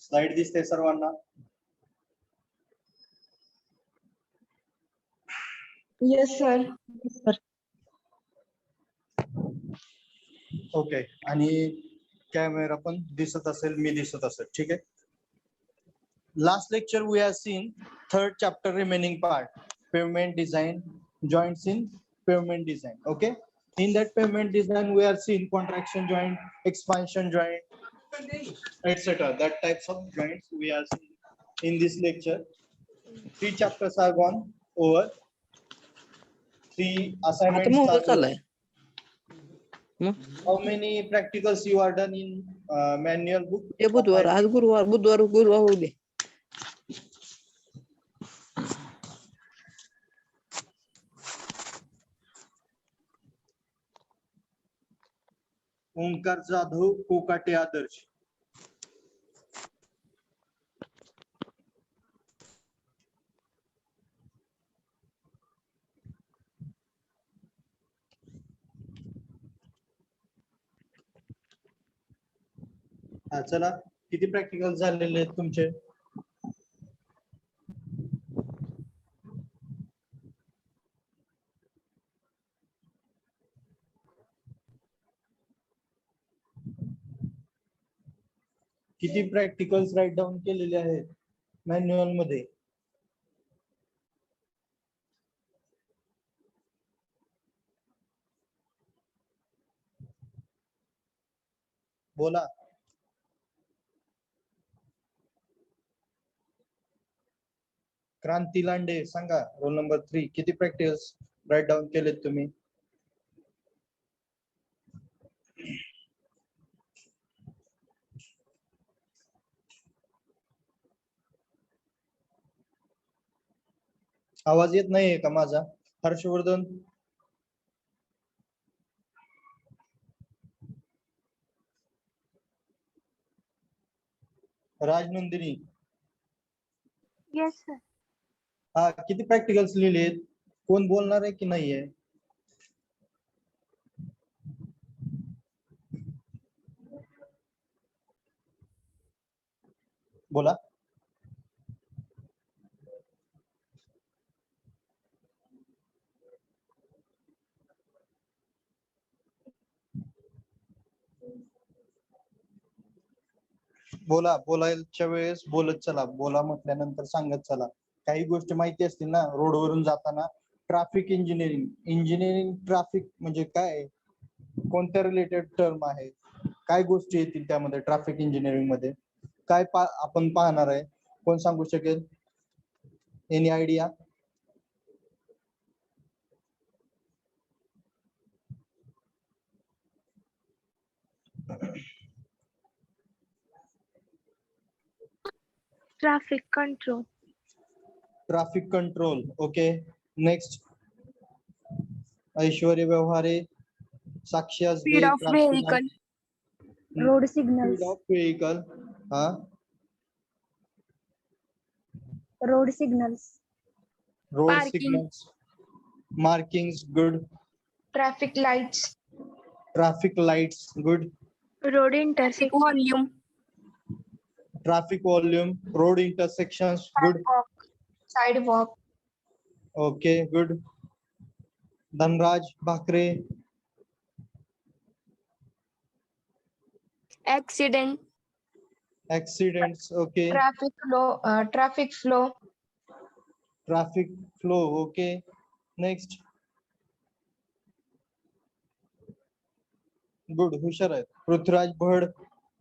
Slide दिसते सर्वांना? Yes sir. Okay. आणि कॅमेरा पण दिसत असेल, मी दिसत असेल, ठीक आहे. Last lecture we have seen third chapter remaining part, pavement design, joints in pavement design. Okay, in that pavement design we are seeing contraction joint, expansion joint, etc. That types of joints we are seeing in this lecture. 3 chapters are gone over. 3 assignments are over. How many practicals you are done in manual book? बुधवार, आज गुरुवार, बुधवार होऊ दे. ओंकार जाधव, कोकाटे आदर्श. हा चला, किती practical झालेले आहेत तुमचे? किती प्रॅक्टिकल्स राईट डाऊन केलेले आहेत मॅन्युअल मध्ये? बोला. क्रांती लांडे सांगा, रोल नंबर 3, किती प्रॅक्टिकल्स राईट डाऊन केलेत तुम्ही? आवाज येत नाहीये का माझा? हर्षवर्धन, राजनंदिनी. Yes sir. हा, किती प्रॅक्टिकल्स लिहिलेत? कोण बोलणार आहे की नाहीये? बोला. बोला, बोलायच्या वेळेस बोलत चला. बोला म्हटल्यानंतर सांगत चला. काही गोष्टी माहिती असतील ना, रोडवरून जाताना. ट्रॅफिक इंजिनिअरिंग, इंजिनिअरिंग ट्रॅफिक म्हणजे काय, कोणत्या रिलेटेड टर्म आहे, काय गोष्टी येतील त्यामध्ये? ट्रॅफिक इंजिनिअरिंग मध्ये काय आपण पाहणार आहे? कोण सांगू शकेल? Any idea? Traffic control. Traffic control. Okay, next. Aishwarya Vyavahare, Sakshi Asbe, speed of vehicle. Road signal. Speed of vehicle. हा, road signals. Road Parking. Signals, markings, good. Traffic lights. Traffic lights, good. Road intersection. Volume. Traffic volume, road intersections, good. Sidewalk. Okay, good. Dhanraj Bhakare. Accident. Accidents. Okay. Traffic flow. Traffic flow. Traffic flow. Okay, next. Good, हुशार आहेत. पृथ्वीराज भड,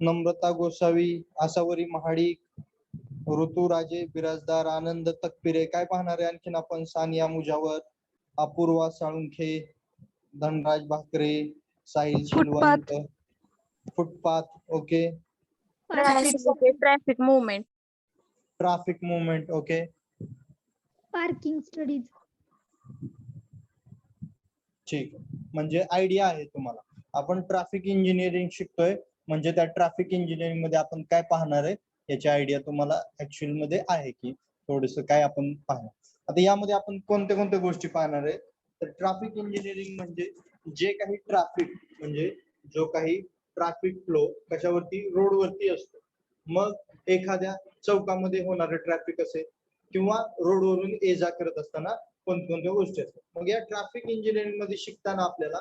नम्रता गोसावी, आसावरी महाडिक, ऋतुराजे बिराजदार, आनंद तकपिरे. काय पाहणार आहे आणखीन आपण? Saniya Mujawar, Apurva Salunkhe, Dhanraj Bhakare, Sahil Shilwant. Footpath. Okay. Traffic movement. Traffic movement. Okay. Parking studies. ठीक, म्हणजे आयडिया आहे तुम्हाला. आपण ट्रॅफिक इंजिनिअरिंग शिकतोय, म्हणजे त्या ट्रॅफिक इंजिनिअरिंग मध्ये आपण काय पाहणार आहे याची आयडिया तुम्हाला ऍक्च्युअल मध्ये आहे की थोडस काय आपण पाहणार. आता यामध्ये आपण कोणत्या कोणत्या गोष्टी पाहणार आहे? तर ट्रॅफिक इंजिनिअरिंग म्हणजे जे काही ट्रॅफिक, म्हणजे जो काही ट्रॅफिक फ्लो कशावरती, रोडवरती असतो, मग एखाद्या चौकामध्ये होणारं ट्रॅफिक असेल किंवा रोडवरून ये जा करत असताना कोणकोणत्या गोष्टी असतात. मग या ट्रॅफिक इंजिनिअरिंग मध्ये शिकताना आपल्याला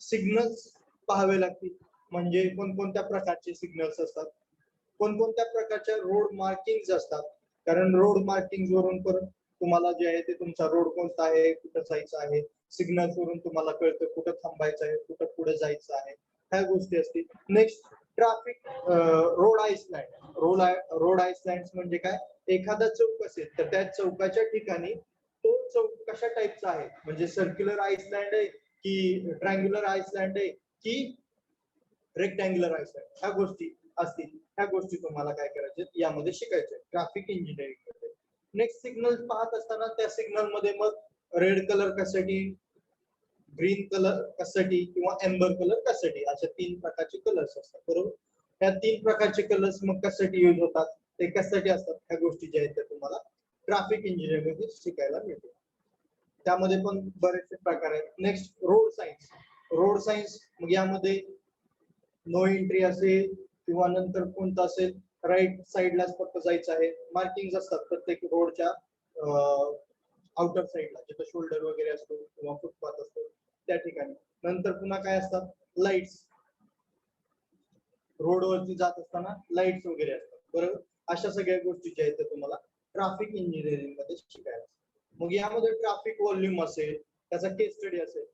सिग्नल्स पाहावे लागतील. म्हणजे कोणकोणत्या प्रकारचे सिग्नल्स असतात, कोणकोणत्या प्रकारच्या रोड मार्किंग असतात. कारण रोड मार्किंग वरून पण तुम्हाला जे आहे ते तुमचा रोड कोणता आहे, कुठं जायचं आहे, सिग्नल्स वरून तुम्हाला कळतं कुठं थांबायचं आहे, कुठं पुढे जायचं आहे, ह्या गोष्टी असतील. Next traffic road Iceland. Road Iceland म्हणजे काय, एखादा चौक असेल तर त्या चौकाच्या ठिकाणी तो चौक कशा टाईपचा आहे, म्हणजे सर्क्युलर आइसलँड आहे की ट्रायंग्युलर आइसलँड आहे की रेक्टँग्युलर आइसलँड, ह्या गोष्टी असतील. ह्या गोष्टी तुम्हाला काय करायचे यामध्ये शिकायचे ट्रॅफिक इंजिनिअरिंग मध्ये. नेक्स्ट सिग्नल पाहत असताना त्या सिग्नल मध्ये मग रेड कलर कशासाठी, ग्रीन कलर कशासाठी किंवा एम्बर कलर कशासाठी, अशा 3 प्रकारचे कलर्स असतात. बरोबर. ह्या 3 प्रकारचे कलर्स मग कशासाठी यूज होतात, ते कशासाठी असतात, ह्या गोष्टी ज्या आहेत त्या तुम्हाला ट्रॅफिक इंजिनिअरिंग मध्ये शिकायला मिळते. त्यामध्ये पण बरेचसे प्रकार आहेत. Next road science. Road science मग यामध्ये नो एंट्री असेल किंवा नंतर कोणता असेल, राईट साइडलाच फक्त जायचं आहे. मार्किंग असतात प्रत्येक रोडच्या आउटर साइडला, जिथे शोल्डर वगैरे असतो किंवा फुटपाथ असतो त्या ठिकाणी. नंतर पुन्हा काय असतात, लाईट्स. रोडवरती जात असताना लाईट्स वगैरे असतात. बरोबर. अशा सगळ्या गोष्टी ज्या आहेत तुम्हाला ट्रॅफिक इंजिनिअरिंग मध्ये शिकायला. मग यामध्ये ट्रॅफिक व्हॉल्यूम असेल, त्याचा केस स्टडी असेल.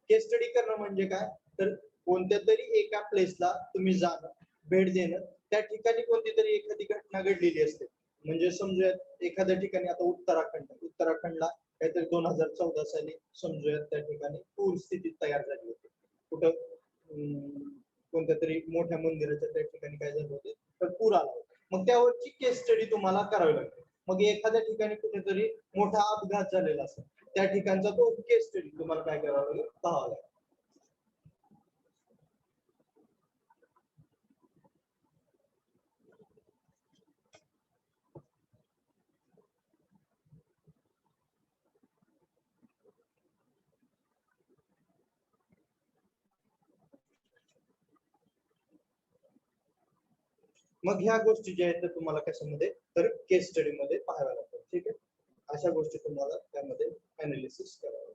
केस स्टडी करणं म्हणजे काय, तर कोणत्या तरी एका प्लेसला तुम्ही जाणं, भेट देणं, त्या ठिकाणी कोणती तरी एखादी घटना घडलेली असते. म्हणजे समजूयात एखाद्या ठिकाणी, आता उत्तराखंडला काहीतरी 2014 साली समजूयात त्या ठिकाणी पूर स्थिती तयार झाली होती. कुठं कोणत्या तरी मोठ्या मंदिराच्या त्या ठिकाणी काय झालं होतं, तर पूर आला होता. मग त्यावरची केस स्टडी तुम्हाला करावी लागते. मग एखाद्या ठिकाणी कुठेतरी मोठा अपघात झालेला असेल, त्या ठिकाणचा तो केस स्टडी तुम्हाला काय करावा लागेल, पाहावा लागेल. मग ह्या गोष्टी ज्या आहेत तुम्हाला कशामध्ये, तर केस स्टडी मध्ये पाहाव्या लागतात. ठीक आहे. अशा गोष्टी तुम्हाला त्यामध्ये अनालिसिस करावं.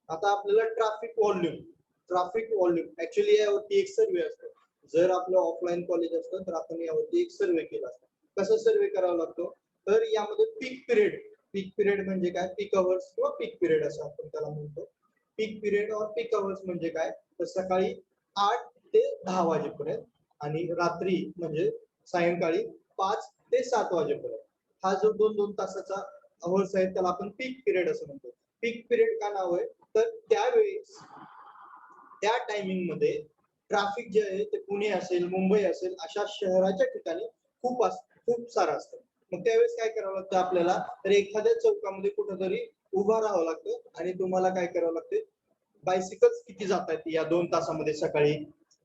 आता आपल्याला ट्रॅफिक व्हॉल्यूम ऍक्च्युली यावरती एक सर्वे असतो. जर आपलं ऑफलाईन कॉलेज असतं तर आपण यावरती एक सर्वे केला असतो. कसं सर्वे करावा लागतो, तर यामध्ये पीक पिरियड म्हणजे काय, पीक अवर्स किंवा पीक पिरियड असं आपण त्याला म्हणतो. पीक पिरियड और पीक अवर्स म्हणजे काय, तर सकाळी 8 ते 10 वाजेपर्यंत आणि रात्री म्हणजे सायंकाळी 5 ते 7 वाजेपर्यंत. हा जो 2-2 तासाचा अवर्स आहे त्याला आपण पीक पिरियड असं म्हणतो. पीक पिरियड का नाव आहे, तर त्यावेळेस त्या टायमिंग मध्ये ट्रॅफिक जे आहे ते पुणे असेल, मुंबई असेल, अशा शहराच्या ठिकाणी खूप सारं असतं. मग त्यावेळेस काय करावं लागतं आपल्याला, तर एखाद्या चौकामध्ये कुठेतरी उभा राहावं लागतं आणि तुम्हाला काय करावं लागते, बायसिकल्स किती जात आहेत या 2 तासामध्ये सकाळी,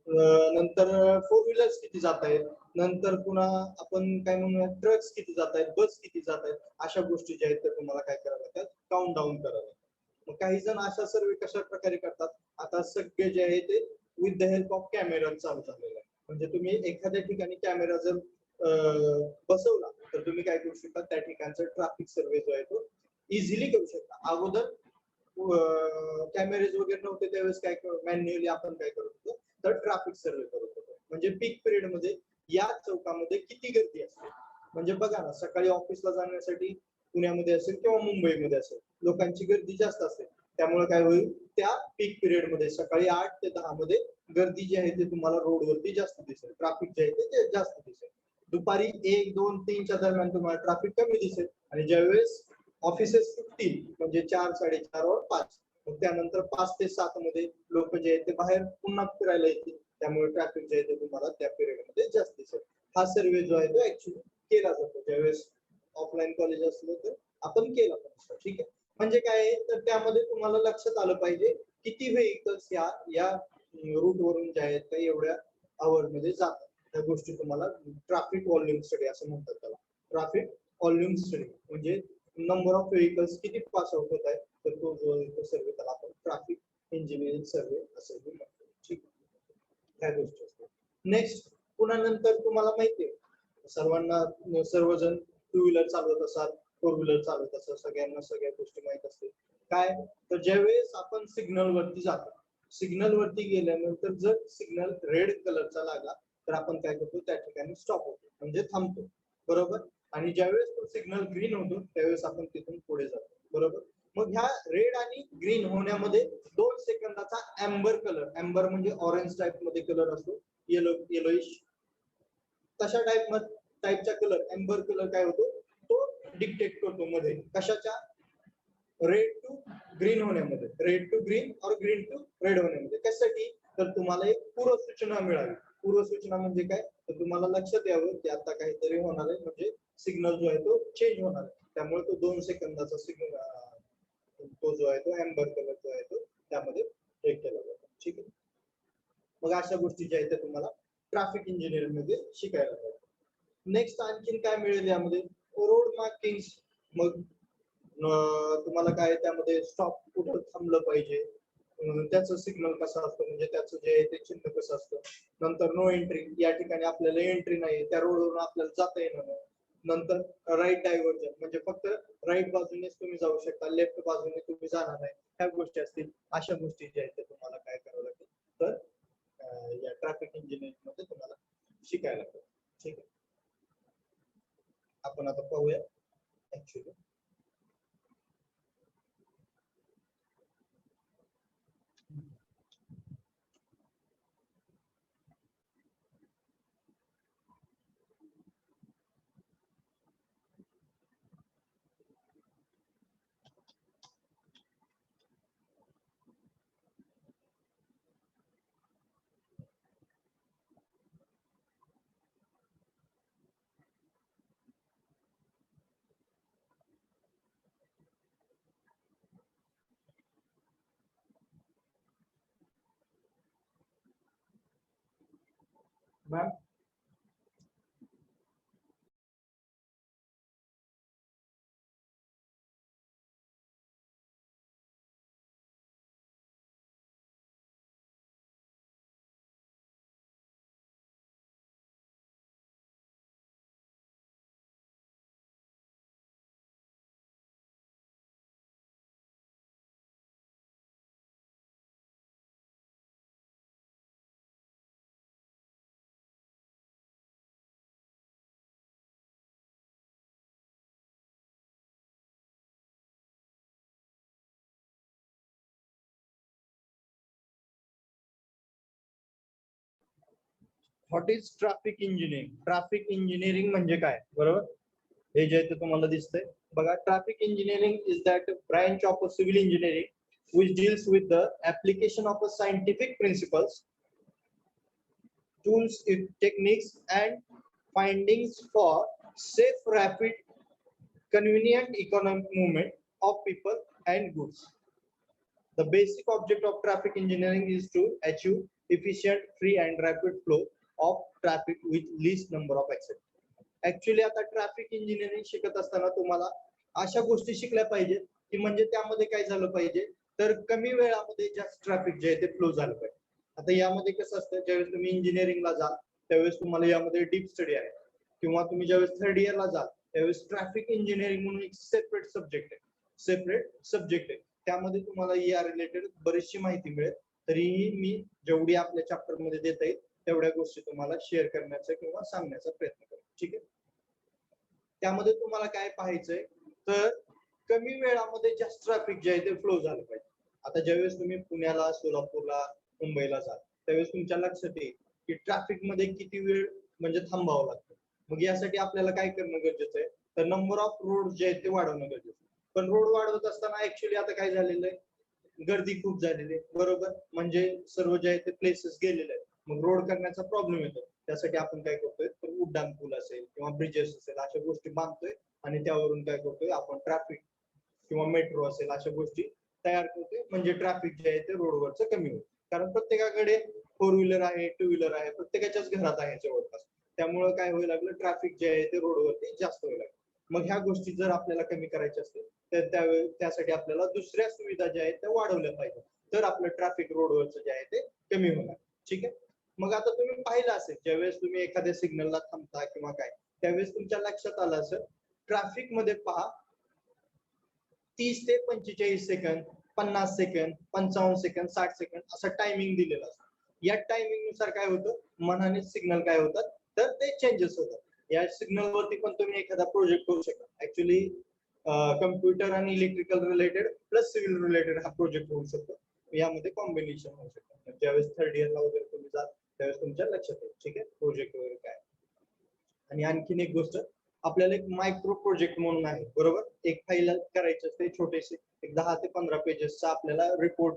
नंतर 4 व्हीलर्स किती जात आहेत, नंतर पुन्हा आपण काय म्हणूया ट्रक्स किती जात आहेत, बस किती जात आहेत, अशा गोष्टी ज्या आहेत तुम्हाला काय करावं लागतात, काउंट डाऊन करावं लागतं. मग काही जण अशा सर्वे कशा प्रकारे करतात, आता सगळे जे आहे ते with the help off camera चालू झालेलं आहे. म्हणजे तुम्ही एखाद्या ठिकाणी कॅमेरा जर बसवला तर तुम्ही काय करू शकता, त्या ठिकाणचा ट्रॅफिक सर्वे जो आहे तो इझिली करू शकता. अगोदर कॅमेरेज वगैरे नव्हते त्यावेळेस काय मॅन्युअली आपण काय करत होतो, तर ट्रॅफिक सर्वे करत होतो. म्हणजे पीक पिरियड मध्ये या चौकामध्ये किती गर्दी असते. म्हणजे बघा ना, सकाळी ऑफिसला जाण्यासाठी पुण्यामध्ये असेल किंवा मुंबईमध्ये असेल लोकांची गर्दी जास्त असते. त्यामुळे काय होईल, त्या पीक पिरियड मध्ये सकाळी 8 ते 10 मध्ये गर्दी जी आहे ते तुम्हाला रोडवरती जास्त दिसेल, ट्रॅफिक जे आहे ते जास्त दिसेल. दुपारी 1, 2, 3च्या दरम्यान तुम्हाला ट्रॅफिक कमी दिसेल आणि ज्यावेळेस ऑफिसेस सुटतील म्हणजे 4, 4:30 और 5, मग त्यानंतर 5 ते 7 मध्ये लोक जे आहेत ते बाहेर पुन्हा फिरायला येतील. त्यामुळे ट्रॅफिक जे आहे ते तुम्हाला त्या पिरियड मध्ये जास्त दिसेल. हा सर्वे जो आहे तो ऍक्च्युली केला जातो ज्यावेळेस ऑफलाईन कॉलेज असलं तर आपण केला पाहिजे. ठीक आहे. म्हणजे काय आहे, तर त्यामध्ये तुम्हाला लक्षात आलं पाहिजे किती व्हेइकल्स या रूट वरून जे आहेत ते एवढ्या आवर मध्ये जातात. त्या गोष्टी तुम्हाला ट्रॅफिक व्हॉल्यूम स्टडी असं म्हणतात त्याला. ट्रॅफिक व्हॉल्यूम स्टडी म्हणजे नंबर ऑफ व्हेइकल्स किती पास आउट होत आहेत, तर तो जो सर्वे त्याला आपण ट्रॅफिक इंजिनिअरिंग सर्वे असं म्हणतो. ठीक आहे. ह्या गोष्टी असतात. नेक्स्ट पुन्हा नंतर तुम्हाला माहिती आहे सर्वजण टू व्हीलर चालवत असाल, फोर व्हीलर चालवत असाल, सगळ्यांना सगळ्या गोष्टी माहित असतील. काय तर ज्यावेळेस आपण सिग्नल वरती जातो, सिग्नल वरती गेल्यानंतर जर सिग्नल रेड कलरचा लागला तर आपण काय करतो, त्या ठिकाणी स्टॉप होतो म्हणजे थांबतो, बरोबर. आणि ज्यावेळेस तो सिग्नल ग्रीन होतो त्यावेळेस आपण तिथून पुढे जातो, बरोबर. मग ह्या रेड आणि ग्रीन होण्यामध्ये 2 सेकंदाचा एम्बर कलर, एम्बर म्हणजे ऑरेंज टाइप मध्ये कलर असतो, येलोइश तशा टाइपचा कलर एम्बर कलर काय होतो, तो डिक्टेट करतो मध्ये कशाच्या, रेड टू ग्रीन होण्यामध्ये, रेड टू ग्रीन और ग्रीन टू रेड होण्यामध्ये. कशासाठी तर तुम्हाला एक पूर्व सूचना मिळावी. पूर्व सूचना म्हणजे काय तर तुम्हाला लक्षात यावं की आता काहीतरी होणार आहे, म्हणजे सिग्नल जो आहे तो चेंज होणार आहे. त्यामुळे तो 2 सेकंदाचा सिग्नल तो जो आहे तो एम्बर कलर जो आहे तो त्यामध्ये ब्रेक केला जातो, ठीक आहे. मग अशा गोष्टी ज्या आहेत त्या तुम्हाला ट्रॅफिक इंजिनिअरिंग मध्ये शिकायला मिळतात. नेक्स्ट आणखीन काय मिळेल यामध्ये, रोड मार्किंग. मग तुम्हाला काय त्यामध्ये स्टॉप कुठं थांबलं पाहिजे, त्याचं सिग्नल कसं असतं, म्हणजे त्याचं जे आहे ते चिन्ह कसं असतं. नंतर नो एंट्री, या ठिकाणी आपल्याला एंट्री नाही, त्या रोडवरून आपल्याला जाता येणार नाही. नंतर राईट डायव्हर्जन, म्हणजे फक्त राईट बाजूनेच तुम्ही जाऊ शकता, लेफ्ट बाजूने तुम्ही जाणार नाही, ह्या गोष्टी असतील. अशा गोष्टी ज्या आहेत तुम्हाला काय करावं लागेल तर या ट्रॅफिक इंजिनिअरिंग मध्ये तुम्हाला शिकायला लागेल, ठीक आहे. आपण आता पाहूया actually. Ma'am what is traffic engineering, traffic engineering म्हणजे काय, बरोबर. हे जे ते तुम्हाला दिसतंय बघा, traffic engineering is that branch of civil engineering which deals with the application of a scientific principles, tools, techniques and findings for safe, rapid, convenient economic movement of people and goods. The basic object of traffic engineering is to achieve efficient, free and rapid flow of traffic with least number of accidents. Actually आता traffic engineering शिकत असताना तुम्हाला अशा गोष्टी शिकल्या पाहिजेत की म्हणजे त्यामध्ये काय झालं पाहिजे तर कमी वेळामध्ये जास्त ट्रॅफिक जे आहे ते फ्लो झालं पाहिजे. आता यामध्ये कसं असतं, ज्यावेळेस तुम्ही इंजिनिअरिंगला जाल त्यावेळेस तुम्हाला यामध्ये डीप स्टडी आहे, किंवा तुम्ही ज्यावेळेस थर्ड इयरला जाल त्यावेळेस ट्रॅफिक इंजिनिअरिंग म्हणून एक सेपरेट सब्जेक्ट आहे. त्यामध्ये तुम्हाला या रिलेटेड बरीचशी माहिती मिळेल. तरीही मी जेवढी आपल्या चॅप्टर मध्ये देता येईल तेवढ्या गोष्टी तुम्हाला शेअर करण्याचा किंवा सांगण्याचा प्रयत्न करेन, ठीक आहे. त्यामध्ये तुम्हाला काय पाहायचंय तर कमी वेळामध्ये जास्त ट्रॅफिक जे आहे ते फ्लो झालं पाहिजे. आता ज्यावेळेस तुम्ही पुण्याला, सोलापूरला, मुंबईला जाल त्यावेळेस तुमच्या लक्षात येईल की ट्रॅफिक मध्ये किती वेळ म्हणजे थांबावं लागतं. मग यासाठी आपल्याला काय करणं गरजेचं आहे तर नंबर ऑफ रोड जे आहेत ते वाढवणं गरजेचं आहे. पण रोड वाढवत असताना ऍक्च्युली आता काय झालेलं आहे, गर्दी खूप झालेली आहे, बरोबर. म्हणजे सर्व जे आहे ते प्लेसेस गेलेले आहेत, मग रोड करण्याचा प्रॉब्लेम येतो. त्यासाठी आपण काय करतोय तर उड्डाण पूल असेल किंवा ब्रिजेस असेल अशा गोष्टी बांधतोय आणि त्यावरून काय करतोय आपण ट्रॅफिक किंवा मेट्रो असेल अशा गोष्टी तयार करतोय, म्हणजे ट्रॅफिक जे आहे ते रोडवरचं कमी होईल. कारण प्रत्येकाकडे फोर व्हीलर आहे, टू व्हीलर आहे, प्रत्येकाच्याच घरात आहे जवळपास. त्यामुळे काय होईल लागलं, ट्रॅफिक जे आहे ते रोडवरती जास्त होईल लागलं. मग ह्या गोष्टी जर आपल्याला कमी करायच्या असतील तर त्यासाठी आपल्याला दुसऱ्या सुविधा ज्या आहेत त्या वाढवल्या पाहिजे, तर आपलं ट्रॅफिक रोडवरचं जे आहे ते कमी होणार, ठीक आहे. मग आता तुम्ही पाहिलं असेल ज्यावेळेस तुम्ही एखाद्या सिग्नलला थांबता किंवा काय त्यावेळेस तुमच्या लक्षात आलं असेल ट्रॅफिक मध्ये पहा 30 ते 45 सेकंद 50 सेकंद 55 सेकंद 60 सेकंद असं टायमिंग दिलेलं असतं. या टायमिंग नुसार काय होतं मनाने सिग्नल काय होतात तर ते चेंजेस होतात. या सिग्नल वरती पण तुम्ही एखादा प्रोजेक्ट करू शकता. ऍक्च्युली कम्प्युटर आणि electrical related plus civil related हा प्रोजेक्ट होऊ शकतो. यामध्ये कॉम्बिनेशन होऊ शकतं. ज्यावेळेस थर्ड इयरला वगैरे तुम्ही जाल त्यावेळेस तुमच्या लक्षात येईल. ठीक आहे प्रोजेक्ट वगैरे काय. आणि आणखीन एक गोष्ट आपल्याला एक मायक्रो प्रोजेक्ट म्हणून आहे बरोबर. एक फाईल करायची असते छोटेसे एक 10 ते 15 पेजेसचा आपल्याला रिपोर्ट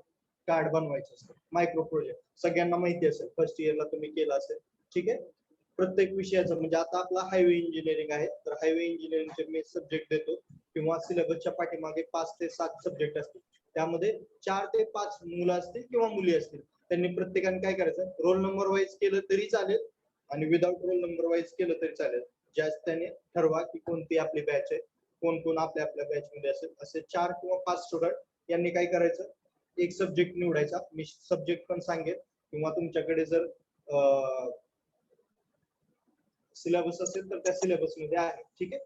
कार्ड बनवायचं असतं. मायक्रो प्रोजेक्ट सगळ्यांना माहिती असेल फर्स्ट इयरला तुम्ही केला असेल. ठीक आहे प्रत्येक विषयाचं म्हणजे आता आपला हायवे इंजिनिअरिंग आहे तर हायवे इंजिनिअरिंगचे मी सब्जेक्ट देतो किंवा सिलेबसच्या पाठीमागे 5 ते 7 सब्जेक्ट असतील. त्यामध्ये 4 ते 5 मुलं असतील किंवा मुली असतील. त्यांनी प्रत्येकाने काय करायचं रोल नंबर वाईज केलं तरी चालेल आणि विदाउट रोल नंबर वाईज केलं तरी चालेल. ज्यास त्याने ठरवा की कोणती आपली बॅच आहे कोण कोण आपल्या बॅच मध्ये असेल. असे 4 किंवा 5 स्टुडंट यांनी काय करायचं एक सब्जेक्ट निवडायचा. मी सब्जेक्ट पण सांगेन किंवा तुमच्याकडे जर सिलेबस असेल तर त्या सिलेबस मध्ये आहे. ठीक आहे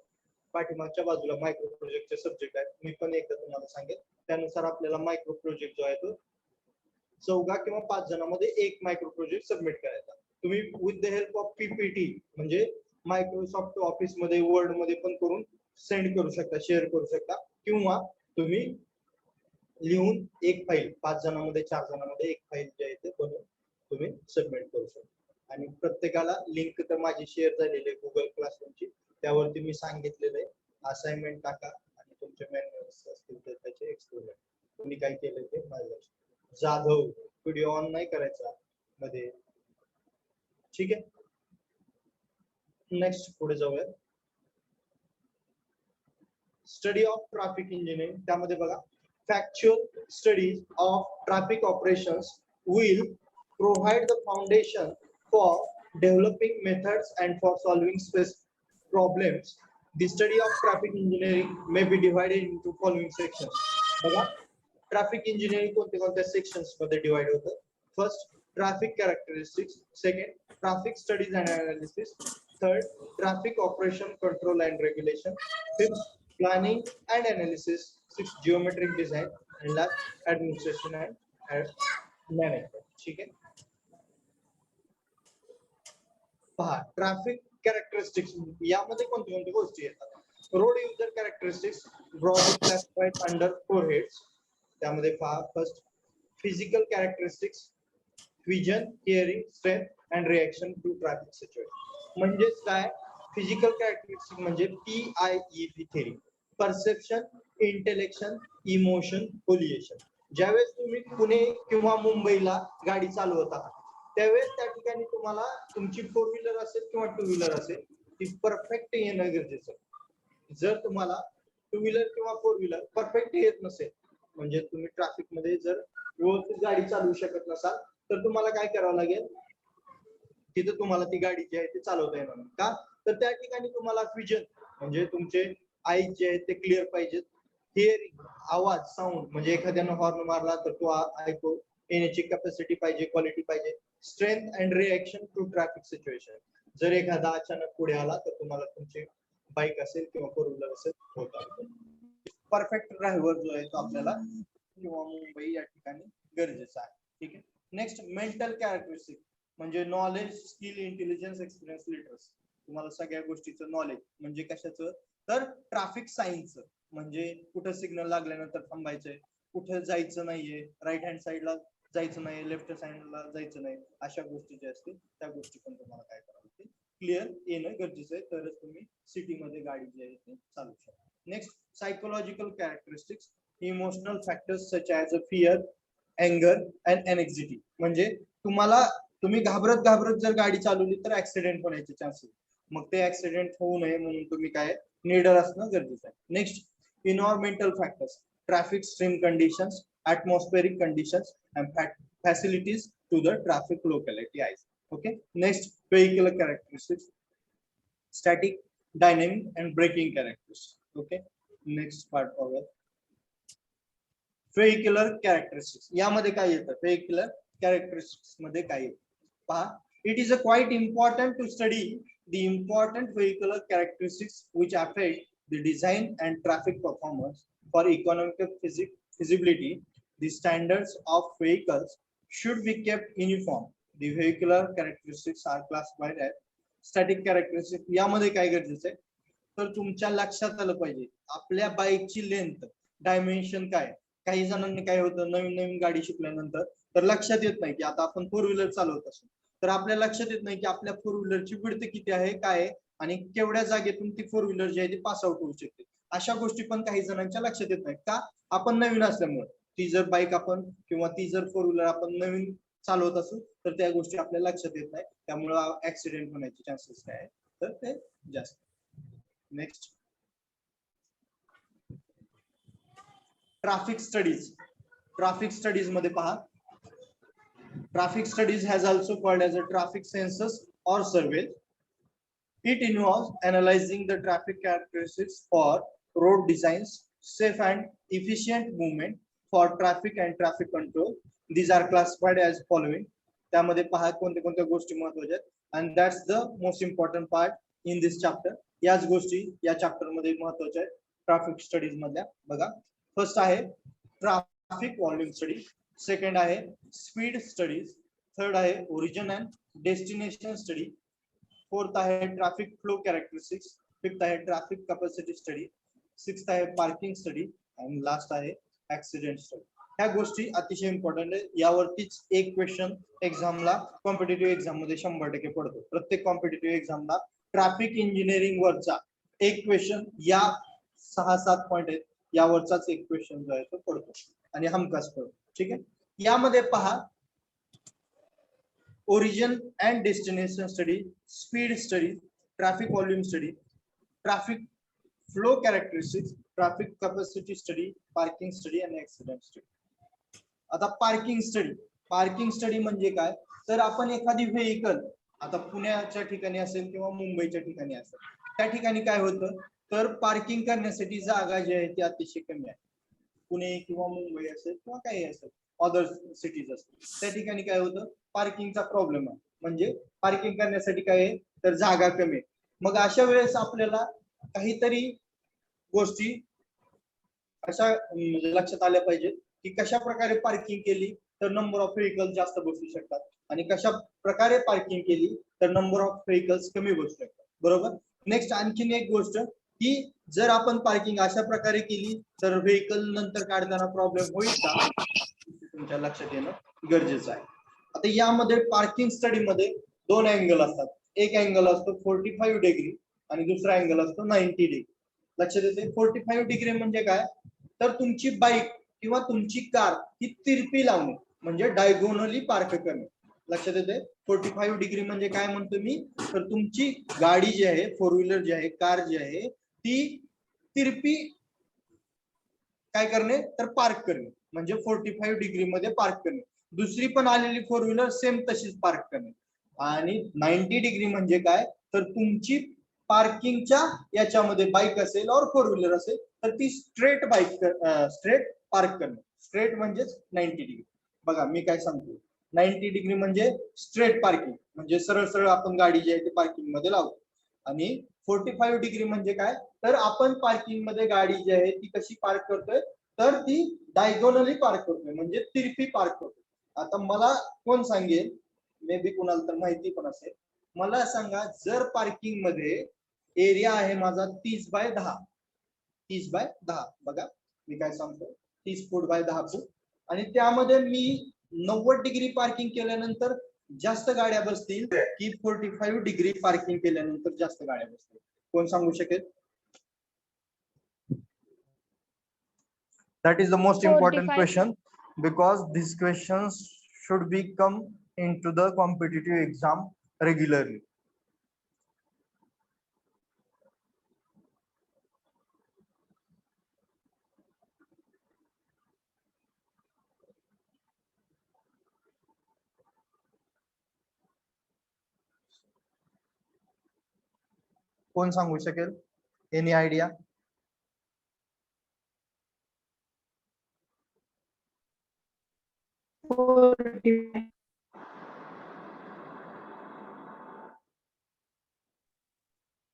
पाठीमागच्या बाजूला मायक्रो प्रोजेक्टचे सब्जेक्ट आहेत. मी पण एकदा तुम्हाला सांगेन त्यानुसार आपल्याला मायक्रो प्रोजेक्ट जो आहे तो 4 किंवा 5 जणांमध्ये एक मायक्रो प्रोजेक्ट सबमिट करायचा. तुम्ही with the help of PPT म्हणजे मायक्रोसॉफ्ट ऑफिस मध्ये वर्ड मध्ये पण करून सेंड करू शकता शेअर करू शकता किंवा तुम्ही लिहून एक फाईल 5 जणांमध्ये 4 जणांमध्ये एक फाईल जी आहे ते बनवून तुम्ही सबमिट करू शकता. आणि प्रत्येकाला लिंक तर माझी शेअर झालेली आहे गुगल क्लासरूमची त्यावरती मी सांगितलेलं आहे असाइनमेंट टाका आणि तुमचे मॅन्युअल्स असतील तर त्याचे एक्सप्लेन तुम्ही काय केलं ते माझ्या जाधव व्हिडिओ ऑन नाही करायचा मध्ये. ठीक आहे नेक्स्ट पुढे जाऊया. स्टडी ऑफ ट्रॅफिक इंजिनिअरिंग त्यामध्ये बघा factual studies of traffic operations will provide the foundation for developing methods and for solving specific problems. The study of traffic engineering may be divided into following sections. बघा traffic engineering कोणत्या कोणत्या sections मध्ये divide होतं. First traffic characteristics, second traffic studies and analysis, third traffic operation control and regulation, fifth planning and analysis, sixth geometric design आणि last administration and management. ठीक आहे पहा traffic characteristics यामध्ये कोणत्या कोणत्या गोष्टी येतात. Road user characteristics broadly classified under 4 heads. त्यामध्ये पहा first physical characteristics vision hearing strength and reaction to traffic situation. म्हणजेच काय फिजिकल कॅरेक्टरिस्टिक्स म्हणजे PIEP theory perception intellection emotion volition. ज्यावेळेस तुम्ही पुणे किंवा मुंबईला गाडी चालवत आहात त्यावेळेस त्या ठिकाणी तुम्हाला तुमची 4 व्हीलर असेल किंवा 2 व्हीलर असेल ती परफेक्ट येणं गरजेचं. जर तुम्हाला 2 व्हीलर किंवा 4 व्हीलर परफेक्ट येत नसेल म्हणजे तुम्ही ट्रॅफिक मध्ये जर व्यवस्थित गाडी चालवू शकत नसाल तर तुम्हाला काय करावं लागेल तिथे तुम्हाला ती गाडी जी आहे ती चालवता येणार नाही. का तर त्या ठिकाणी तुम्हाला विजन म्हणजे तुमचे आईज जे आहेत ते क्लिअर पाहिजेत. हिअरिंग आवाज साऊंड म्हणजे एखाद्यानं हॉर्न मारला तर तो ऐकू येण्याची कॅपॅसिटी पाहिजे क्वालिटी पाहिजे. Strength and reaction to traffic situation जर एखादा अचानक पुढे आला तर तुम्हाला तुमची बाईक असेल किंवा 4 व्हीलर असेल होता. परफेक्ट ड्रायव्हर जो आहे तो आपल्याला किंवा मुंबई या ठिकाणी गरजेचा आहे. ठीक आहे नेक्स्ट मेंटल कॅरेक्टरिस्टिक म्हणजे knowledge skill intelligence experience literacy. तुम्हाला सगळ्या गोष्टीचं नॉलेज म्हणजे कशाचं तर ट्रॅफिक सायन्सचं म्हणजे कुठं सिग्नल लागल्यानंतर थांबायचंय कुठं जायचं नाहीये राईट हँड साईडला जायचं नाही लेफ्ट साईडला जायचं नाही अशा गोष्टी ज्या असतील त्या गोष्टी पण तुम्हाला काय करावं लागतील क्लिअर येणं गरजेचं आहे तरच तुम्ही सिटीमध्ये गाडी जी आहे ती चालू शकता. Next psychological characteristics emotional factors such as a fear अँगर अँड एनेक्झिटी म्हणजे तुम्ही घाबरत जर गाडी चालवली तर ऍक्सिडेंट होण्याचे चान्सेस मग ते ऍक्सिडेंट होऊ नये म्हणून तुम्ही काय निडर असणं गरजेचं आहे. Next environmental factors traffic stream conditions atmospheric conditions and facilities to the traffic locality. Okay next vehicular characteristics static dynamic and braking characteristics. Okay next part over vehicular characteristics यामध्ये काय येतं vehicular characteristics मध्ये काय येतं पहा it is a quite important to study the important vehicular characteristics which affect the design and traffic performance. For economic feasibility, the standards of vehicles should be kept uniform. The vehicular characteristics are classified as static characteristics. यामध्ये काय गरजेचं आहे तर तुमच्या लक्षात आलं पाहिजे आपल्या बाईकची लेंथ डायमेन्शन काय. काही जणांनी काय होतं नवीन नवीन गाडी शिकल्यानंतर तर लक्षात येत नाही की आता आपण फोर व्हीलर चालवत असतो तर आपल्या लक्षात येत नाही की आपल्या फोर व्हीलरची विड्थ किती आहे काय आहे आणि केवढ्या जागेतून ती फोर व्हीलर जी आहे ती पास आउट होऊ शकते. अशा गोष्टी पण काही जणांच्या लक्षात येत नाहीत का आपण नवीन असल्यामुळे. ती जर बाईक आपण किंवा ती जर फोर व्हीलर आपण नवीन चालवत असू तर त्या गोष्टी आपल्या लक्षात येत नाही त्यामुळे ऍक्सिडेंट होण्याचे चान्सेस काय आहे तर ते जास्त. Next traffic studies. Traffic studies मध्ये पहा traffic studies has also called as a traffic census or survey. It involves analyzing the traffic characteristics for road designs, safe and efficient movement for traffic and traffic control. These are classified as following. त्यामध्ये पहा कोणत्या कोणत्या गोष्टी महत्त्वाच्या आहेत and that's the most important part in this chapter. याच गोष्टी या चॅप्टर मध्ये महत्त्वाच्या आहेत ट्रॅफिक स्टडीज मधल्या. बघा फर्स्ट आहे ट्रॅफिक व्हॉल्यूम स्टडी, सेकंड आहे स्पीड स्टडीज, थर्ड आहे origin and destination study, fourth आहे ट्रॅफिक फ्लो कॅरेक्टरिस्टिक्स, फिफ्थ आहे ट्रॅफिक कॅपॅसिटी स्टडी, सिक्स्थ आहे पार्किंग स्टडी आणि लास्ट आहे ऍक्सिडेंट स्टडी. ह्या गोष्टी अतिशय इम्पॉर्टंट आहे. यावरतीच एक क्वेश्चन एक्झामला कॉम्पिटेटिव्ह एक्झाम मध्ये 100% पडतो. प्रत्येक कॉम्पिटेटिव्ह एक्झामला ट्रॅफिक इंजिनिअरिंग वरचा एक क्वेश्चन या 6-7 पॉइंट आहेत यावरचाच एक क्वेश्चन जो आहे तो पडतो आणि हमखास पडतो. ठीक आहे. यामध्ये पहा origin and destination study, speed study, traffic volume study, traffic flow characteristics, traffic capacity study, parking study आणि ऍक्सिडेंट स्टडी. आता पार्किंग स्टडी. पार्किंग स्टडी म्हणजे काय तर आपण एखादी व्हेकल आता पुण्याच्या ठिकाणी असेल किंवा मुंबईच्या ठिकाणी असेल त्या ठिकाणी काय होतं तर पार्किंग करण्यासाठी जागा जी आहे ती अतिशय कमी आहे. पुणे किंवा मुंबई असेल किंवा काही असेल अदर सिटीज असतील त्या ठिकाणी काय होतं पार्किंगचा प्रॉब्लेम आहे. म्हणजे पार्किंग करण्यासाठी काय आहे तर जागा कमी आहे. मग अशा वेळेस आपल्याला काहीतरी गोष्टी अशा म्हणजे लक्षात आल्या पाहिजेत की कशा प्रकारे पार्किंग केली तर नंबर ऑफ व्हेकल्स जास्त बसू शकतात आणि कशा प्रकारे पार्किंग केली तर नंबर ऑफ व्हेकल्स कमी बसू शकतात. बरोबर. नेक्स्ट आणखीन एक गोष्ट की जर आपण पार्किंग अशा प्रकारे केली तर व्हेकल नंतर काढताना प्रॉब्लेम होईल का तुमच्या लक्षात येणं गरजेचं आहे. आता यामध्ये पार्किंग स्टडी मध्ये दोन अँगल असतात. एक अँगल असतो 45 डिग्री आणि दुसरा अँगल असतो 90 डिग्री. लक्षात येते 45 डिग्री म्हणजे काय तर तुमची बाईक किंवा तुमची कार ही तिरपी लावणे म्हणजे डायगोनली पार्क करणे. लक्षात येते 45 डिग्री म्हणजे काय म्हणतो मी तर तुमची गाडी जी आहे फोर व्हीलर जी आहे कार जी आहे ती तिरपी काय करणे तर पार्क करणे म्हणजे 45 डिग्री मध्ये पार्क करणे. दुसरी पण आलेली फोर व्हीलर सेम तशीच पार्क करणे. आणि 90 डिग्री म्हणजे काय तर तुमची पार्किंगच्या याच्यामध्ये बाईक असेल और फोर व्हीलर असेल तर ती स्ट्रेट स्ट्रेट पार्क करणे. स्ट्रेट म्हणजेच 90 डिग्री. बघा मी काय सांगतो 90 डिग्री म्हणजे स्ट्रेट पार्किंग म्हणजे सरळ सरळ आपण गाडी जी आहे ती पार्किंग मध्ये लावतो आणि 45 डिग्री म्हणजे काय तर आपण पार्किंग मध्ये गाडी जी आहे ती कशी पार्क करतोय तर ती डायगोनली पार्क करतोय म्हणजे तिरपी पार्क करतोय. आता मला कोण सांगेल मे बी कुणाला तर माहिती पण असेल मला सांगा जर पार्किंग मध्ये एरिया आहे माझा 30/10 30/10 बघा मी काय सांगतो 30 फूट बाय 10 फूट आणि त्यामध्ये मी 90 डिग्री पार्किंग केल्यानंतर जास्त गाड्या बसतील की 45 डिग्री पार्किंग केल्यानंतर जास्त गाड्या बसतील कोण सांगू शकेल. That is the most important 45. question because these questions should be come into the competitive exam regularly. कोण सांगू शकेल एनी आयडिया.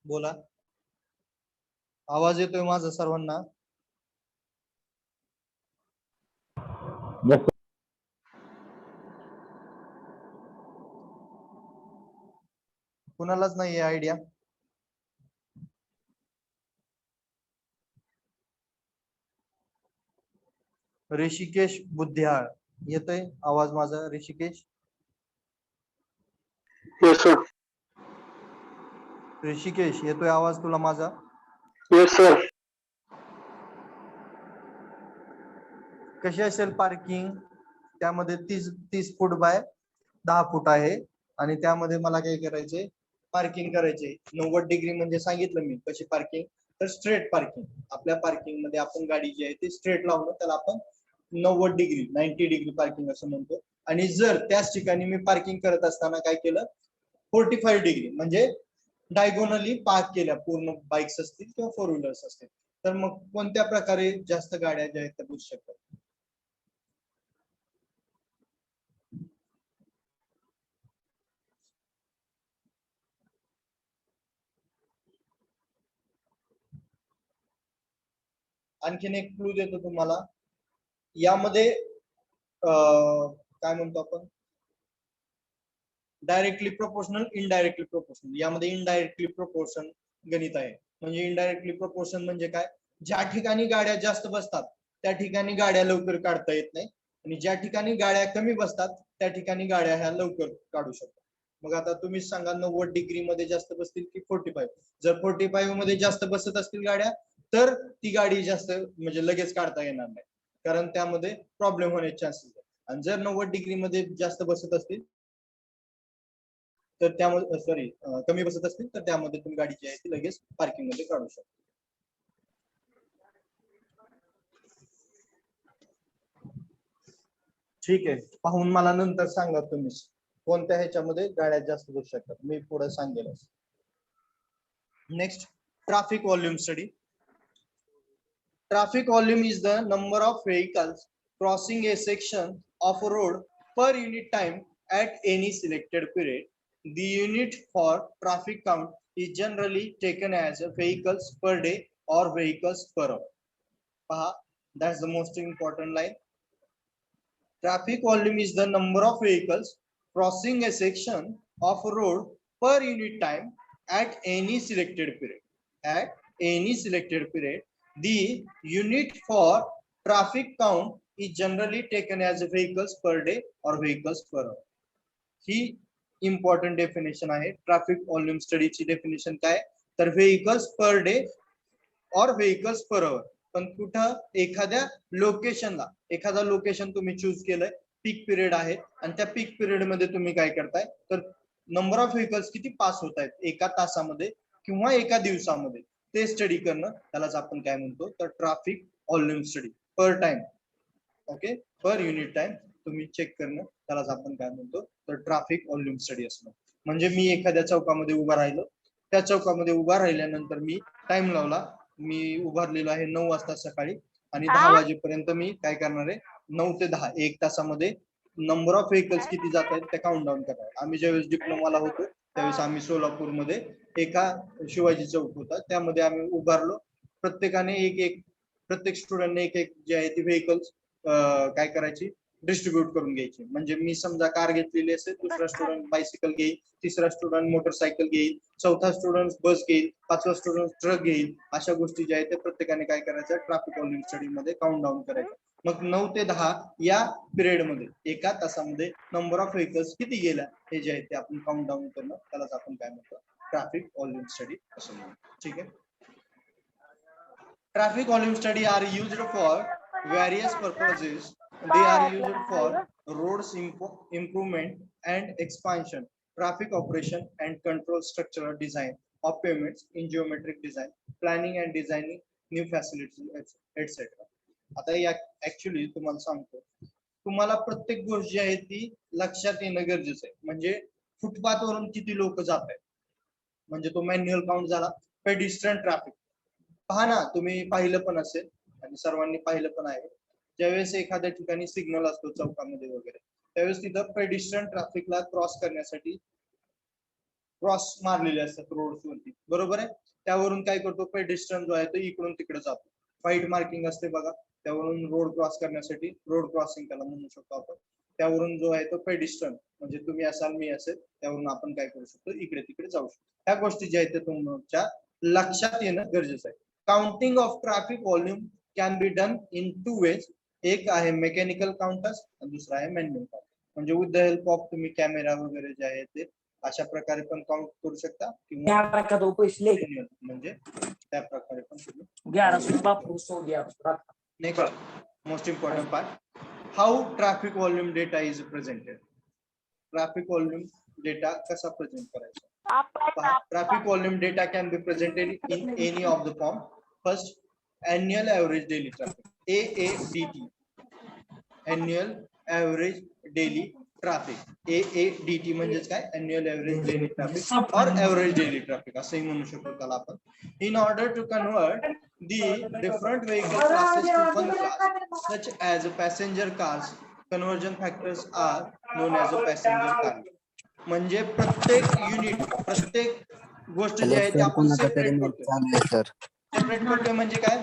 बोला. आवाज येतोय माझा सर्वांना? कुणालाच नाहीये आयडिया? ऋषिकेश बुद्धियाळ, येतोय आवाज माझा ऋषिकेश? Yes, sir. ऋषिकेश येतोय आवाज तुला माझा? Yes, sir. कशी असेल पार्किंग? त्यामध्ये 30 फूट बाय 10 फूट आहे आणि त्यामध्ये मला काय करायचे, पार्किंग करायचे. 90 डिग्री म्हणजे सांगितलं मी कशी पार्किंग, तर स्ट्रेट पार्किंग. आपल्या पार्किंग मध्ये आपण गाडी जी आहे ती स्ट्रेट लावणं, त्याला आपण 90 डिग्री 90 डिग्री पार्किंग असं म्हणतो. आणि जर त्याच ठिकाणी मी पार्किंग करत असताना काय केलं, 45 डिग्री म्हणजे डायगोनली पार्क केल्या, पूर्ण बाईक्स असतील किंवा 4 व्हीलर्स असतील, तर मग कोणत्या प्रकारे जास्त गाड्या ज्या आहेत त्या घुसू शकतात? आणखीन एक क्लू देतो तुम्हाला. यामध्ये काय म्हणतो आपण, डायरेक्टली प्रोपोर्शनल, इनडायरेक्टली प्रोपोर्शनल. यामध्ये इनडायरेक्टली प्रोपोर्शन गणित आहे. म्हणजे इनडायरेक्टली प्रोपोर्शन म्हणजे काय, ज्या ठिकाणी गाड्या जास्त बसतात त्या ठिकाणी गाड्या लवकर काढता येत नाही, आणि ज्या ठिकाणी गाड्या कमी बसतात त्या ठिकाणी गाड्या ह्या लवकर काढू शकतात. मग आता तुम्हीच सांगा, 90 डिग्री मध्ये जास्त बसतील की 45? जर 45 मध्ये जास्त बसत असतील गाड्या, तर ती गाडी जास्त म्हणजे लगेच काढता येणार नाही, कारण त्यामध्ये प्रॉब्लेम होण्याचे चान्सेस आहे. आणि जर 90 डिग्री मध्ये जास्त बसत असतील तर त्यामध्ये, सॉरी, कमी बसत असतील तर त्यामध्ये तुम्ही गाडी जी आहे ती लगेच पार्किंग मध्ये काढू शकता. ठीक आहे, पाहून मला नंतर सांगा तुम्ही कोणत्या ह्याच्यामध्ये गाड्या जास्त बसू शकतात, मी पुढे सांगेल. Next, traffic volume study. Traffic volume is the number of vehicles crossing a section of a road per unit time at any selected period. The unit for traffic count is generally taken as vehicles per day or vehicles per hour. That's the most important line. Traffic volume is the number of vehicles crossing a section of a road per unit time at any selected period. At any selected period, the unit for traffic count is generally taken as vehicles per day or vehicles per hour. He important definition आहे. Traffic volume स्टडीची definition काय, तर vehicles per day और vehicles per our. पण कुठं, एखाद्या लोकेशनला, एखादा location तुम्ही चूज केलंय, पीक पिरियड आहे आणि त्या पीक पिरियड मध्ये तुम्ही काय करताय, तर नंबर ऑफ व्हेकल्स किती पास होत आहेत एका तासामध्ये किंवा एका दिवसामध्ये, ते स्टडी करणं, त्यालाच आपण काय म्हणतो, तर traffic volume study. Per time, okay, per unit time तुम्ही चेक करणं, त्यालाच आपण काय म्हणतो, तर ट्रॅफिक व्हॉल्यूम स्टडी असणं. म्हणजे मी एखाद्या चौकामध्ये उभा राहिलो, त्या चौकामध्ये उभा राहिल्यानंतर मी टाइम लावला, मी उभारलेलो आहे 9 वाजता सकाळी, आणि 10 वाजेपर्यंत मी काय करणार आहे, 9 ते 10 एक तासामध्ये नंबर ऑफ व्हेकल्स किती जात आहेत ते काउंट डाऊन करणार. आम्ही ज्यावेळेस डिप्लोमाला होतो त्यावेळेस आम्ही सोलापूरमध्ये एका शिवाजी चौक होता, त्यामध्ये आम्ही उभारलो. प्रत्येकाने प्रत्येक स्टुडंटने एक जे आहे ती व्हेकल्स काय करायची, डिस्ट्रीब्यूट करून घ्यायची. म्हणजे मी समजा कार घेतलेली असेल, दुसरा स्टुडंट बायसिकल घेईल, तिसरा स्टुडंट मोटरसायकल घेईल, चौथा स्टुडंट बस घेईल, पाचवा स्टुडंट ट्रक घेईल. अशा गोष्टी ज्या आहेत त्या प्रत्येकाने काय करायचं, ट्रॅफिक व्हॉल्यूम स्टडी मध्ये काउंट डाऊन करायचं. मग 9 ते 10 या पिरियड मध्ये, एका तासामध्ये नंबर ऑफ व्हेकल्स किती गेल्या हे जे आहे ते आपण काउंट डाऊन करणं, त्यालाच आपण काय म्हणतो, ट्रॅफिक व्हॉल्यूम स्टडी असं म्हणतो. ठीक आहे. Traffic volume study are used for various purposes. They are used for roads improvement and expansion, traffic operation and control, structural design of payments in geometric design, planning and designing new facilities, etc. आता या actually तुम्हाला सांगतो, तुम्हाला प्रत्येक गोष्ट जी आहे ती लक्षात येणं गरजेचं आहे. म्हणजे फुटपाथ वरून किती लोक जात आहेत, म्हणजे तो मॅन्युअल काउंट झाला. पेडिस्ट्रन ट्रॅफिक पहा ना, तुम्ही पाहिलं पण असेल आणि सर्वांनी पाहिलं पण आहे, ज्यावेळेस एखाद्या ठिकाणी सिग्नल असतो चौकामध्ये वगैरे, त्यावेळेस तिथं पेडिस्ट्रन ट्रॅफिकला क्रॉस करण्यासाठी क्रॉस मारलेले असतात रोड्स वरती, बरोबर आहे. त्यावरून काय करतो, पेडिस्ट्रन जो आहे तो इकडून तिकडे जातो. व्हाईट मार्किंग असते बघा, त्यावरून रोड क्रॉस करण्यासाठी रोड क्रॉसिंग त्याला म्हणू शकतो आपण. त्यावरून जो आहे तो पेडिस्ट्रन, म्हणजे तुम्ही असाल मी असेल, त्यावरून आपण काय करू शकतो, इकडे तिकडे जाऊ शकतो. ह्या गोष्टी ज्या आहेत त्या तुमच्या लक्षात येणं गरजेचं आहे. Counting of traffic volume can be done in 2 ways. एक आहे मेकॅनिकल काउंटर्स आणि दुसरा आहे मॅन्युअल काउंटर. म्हणजे विथ द हेल्प ऑफ तुम्ही कॅमेरा वगैरे जे आहे ते अशा प्रकारे पण काउंट करू शकता, किंवा manual, म्हणजे त्या प्रकारे पण तुम्ही. Next most important part, how traffic volume data is presented. Traffic volume data कसा प्रेझेंट करायचा. Traffic volume data can be presented in any of the form. First, annual average daily traffic, AADT, annual average daily traffic. AADT म्हणजेच काय, annual average daily traffic or average daily traffic असंही म्हणू शकतो त्याला आपण. In order to convert the different vehicle classes to one class such as passenger cars, conversion factors are known as a passenger car. म्हणजे प्रत्येक unit, प्रत्येक गोष्ट जी आहे ती आपण सेपरेट करतो. सेपरेट करतोय म्हणजे काय,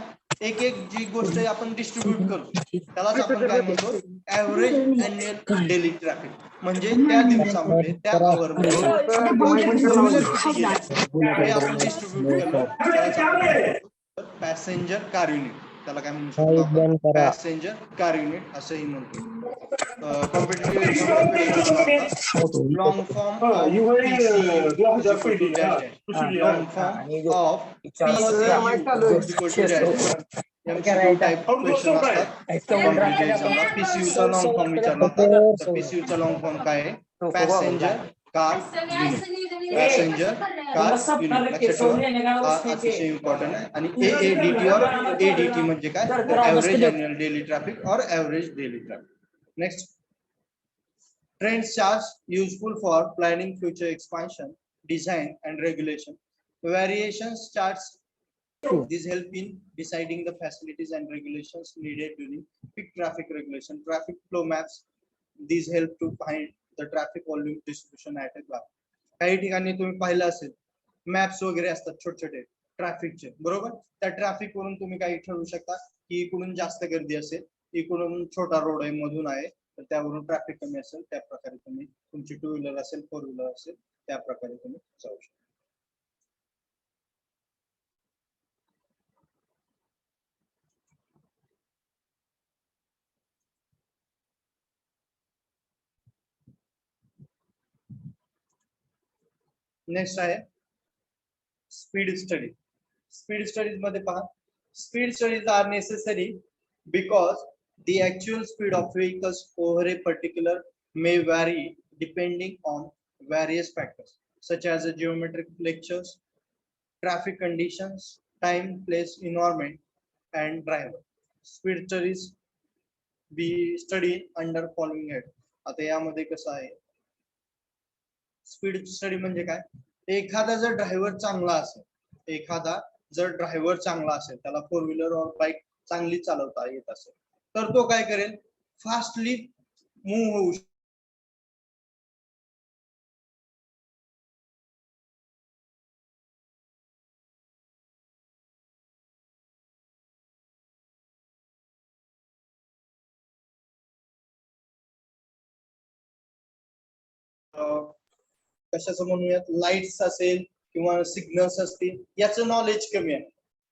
एक एक जी गोष्ट आपण डिस्ट्रीब्यूट करतो त्यालाच आपण काय म्हणतो, ऍव्हरेज अॅन्युअल डेली ट्रॅफिक. म्हणजे त्या दिवसामध्ये त्या आवरमध्ये हे आपण डिस्ट्रीब्यूट केलं त्यालाच आपण पॅसेंजर कार युनिट, त्याला काय म्हणू शकतो आपण, पॅसेंजर कार युनिट असंही म्हणतो. Competitive exam long form of long form of MCQ type question असतात कॉम्पिटिटिव्ह एक्झामला. पीसीयूचा लॉंग फॉर्म विचारला होता. पीसीयूचा लॉंग फॉर्म काय आहे, passenger car unit. Passenger car unit लक्षात ठेवा, हा अतिशय इम्पॉर्टंट आहे. आणि AADT और ADT म्हणजे काय, ऍव्हरेज अॅन्युअल डेली ट्रॅफिक और average daily traffic. Next, trend charts useful for planning future expansion, design and regulation. Variations charts, these help in deciding the facilities and regulations needed during peak traffic regulation. Traffic flow maps, these help to find the traffic volume distribution at a glance. काही ठिकाणी तुम्ही पाहिलं असेल maps वगैरे असतात छोटे छोटे ट्रॅफिकचे, बरोबर. त्या ट्रॅफिक वरून तुम्ही काही ठरवू शकता की इकडून जास्त गर्दी असेल, इकडून छोटा रोड आहे, मधून आहे, तर त्यावरून ट्रॅफिक कमी असेल, त्या प्रकारे तुम्ही तुमची 2 व्हीलर असेल, 4 व्हीलर असेल, त्या प्रकारे तुम्ही जाऊ शकता. नेक्स्ट आहे स्पीड स्टडी. स्पीड स्टडीज मध्ये पहा, speed studies are necessary because the actual speed of vehicles over a particular may vary depending on various factors such as the geometric features, traffic conditions, time, place, environment, and driver. Speed studies we study under following head. आता यामध्ये कसं आहे, speed study म्हणजे काय, एखादा जर driver चांगला असेल, एखादा जर ड्रायव्हर चांगला असेल, त्याला 4 व्हीलर और बाईक चांगली चालवता येत असेल, तर तो काय करेल, फास्टली मूव्ह होऊ कशाचं म्हणूयात, लाईट्स असेल किंवा सिग्नल्स असतील, याचं नॉलेज कमी आहे.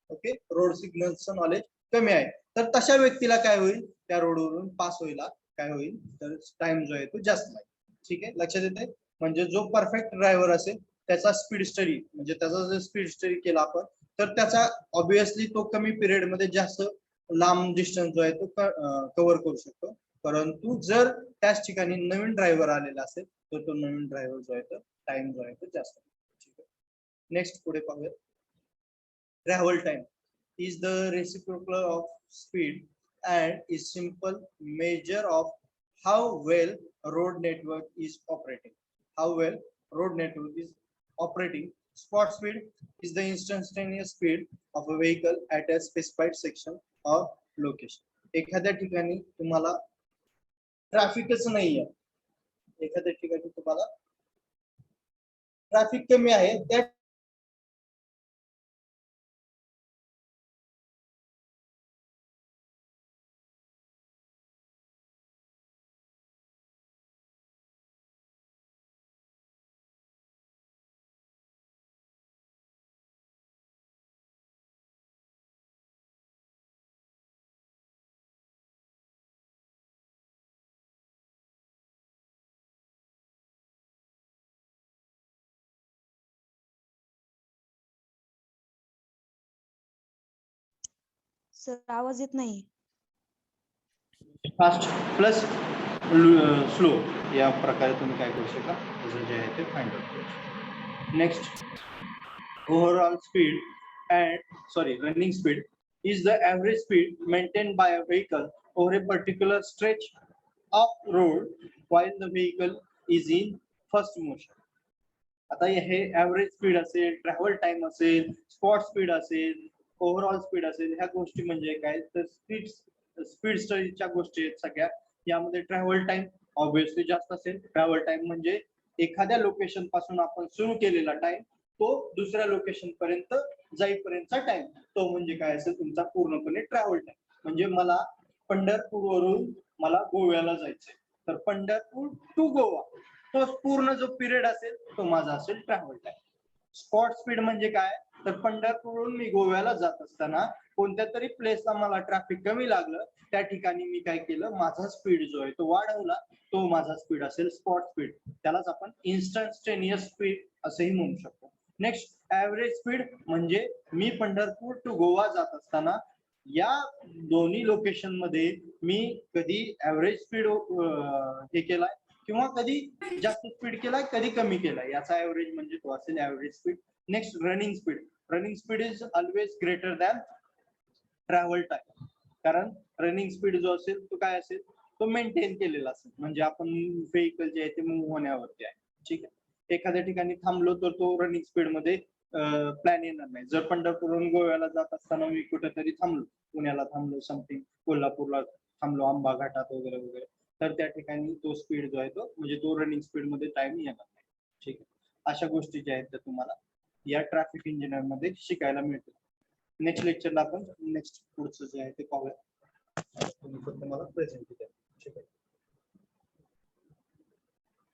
ओके, रोड सिग्नल्सचं नॉलेज कमी आहे, तर तशा व्यक्तीला काय होईल, त्या रोडवरून पास व्हायला काय होईल, तर टाइम जो आहे तो जास्त लागेल. ठीक आहे, लक्षात येते. म्हणजे जो परफेक्ट ड्रायव्हर असेल त्याचा स्पीड स्टडी, म्हणजे त्याचा जर स्पीड स्टडी केला आपण, तर त्याचा ऑब्विसली तो कमी पिरियड मध्ये जास्त लांब डिस्टन्स जो आहे तो कव्हर करू शकतो. परंतु जर त्याच ठिकाणी नवीन ड्रायव्हर आलेला असेल, तर तो नवीन ड्रायव्हर जो आहे तो टाइम जो आहे तो जास्त. ठीक आहे, नेक्स्ट पुढे पाहूया. Travel time is the reciprocal of speed and is simple measure of how well road network is operating. How well road network is operating. Spot speed is the instantaneous speed of a vehicle at a specified section or location. एखाद्या ठिकाणी तुम्हाला ट्रॅफिकच नाहीये, एखाद्या ठिकाणी तुम्हाला traffic कमी आहे त्या सर आवाज येत नाही. फास्ट प्लस स्लो या प्रकारे तुम्ही काय करू शकता त्याचं जे आहे ते फाइंड आउट करू शकता. Next overall speed running speed is the average speed maintained by a vehicle over a particular stretch of road while the vehicle is in first motion. आता हे ऍव्हरेज स्पीड असेल, ट्रॅव्हल टाइम असेल, spot speed असेल, overall speed असेल, ह्या गोष्टी म्हणजे काय तर स्पीड स्टडीच्या गोष्टी आहेत सगळ्या. यामध्ये ट्रॅव्हल टाइम ऑब्विसली जास्त असेल. ट्रॅव्हल टाइम म्हणजे एखाद्या लोकेशन पासून आपण सुरू केलेला टाइम तो दुसऱ्या लोकेशन पर्यंत जाईपर्यंतचा टाइम तो म्हणजे काय असेल तुमचा पूर्णपणे ट्रॅव्हल टाइम. म्हणजे मला पंढरपूरवरून मला गोव्याला जायचंय तर पंढरपूर टू गोवा तो पूर्ण जो पिरियड असेल तो माझा असेल ट्रॅव्हल टाइम. स्पॉट स्पीड म्हणजे काय तर पंढरपूरवरून मी गोव्याला जात असताना कोणत्या तरी प्लेसला मला ट्रॅफिक कमी लागलं त्या ठिकाणी मी काय केलं माझा स्पीड जो आहे तो वाढवला तो माझा स्पीड असेल स्पॉट स्पीड. त्यालाच आपण इन्स्टंटेनियस स्पीड असंही म्हणू शकतो. नेक्स्ट ऍव्हरेज स्पीड म्हणजे मी पंढरपूर टू गोवा जात असताना या दोन्ही लोकेशन मध्ये मी कधी ऍव्हरेज स्पीड हे केलाय किंवा कधी जास्त स्पीड केलाय कधी कमी केलाय याचा ऍव्हरेज म्हणजे तो असेल average speed. Next running speed. Running speed is always greater than travel time. कारण रनिंग स्पीड जो असेल तो काय असेल तो मेंटेन केलेला असेल म्हणजे आपण व्हेकल जे आहे ते मूव्ह होण्यावरती आहे. ठीक आहे. एखाद्या ठिकाणी थांबलो तर तो रनिंग स्पीड मध्ये प्लॅन येणार नाही. जर पंढरपूरहून गोव्याला जात असताना मी कुठेतरी थांबलो, पुण्याला थांबलो, समथिंग कोल्हापूरला थांबलो, आंबा घाटात वगैरे वगैरे तर त्या ठिकाणी तो स्पीड जो आहे तो म्हणजे तो रनिंग स्पीड मध्ये टाइम येणार नाही. ठीक आहे. अशा गोष्टी ज्या आहेत त्या तुम्हाला या ट्रॅफिक इंजिनियर मध्ये शिकायला मिळतील. नेक्स्ट लेक्चरला आपण नेक्स्ट पुढचं जे आहे ते पाहूया. तुम्ही फक्त मला प्रेझेंट द्या.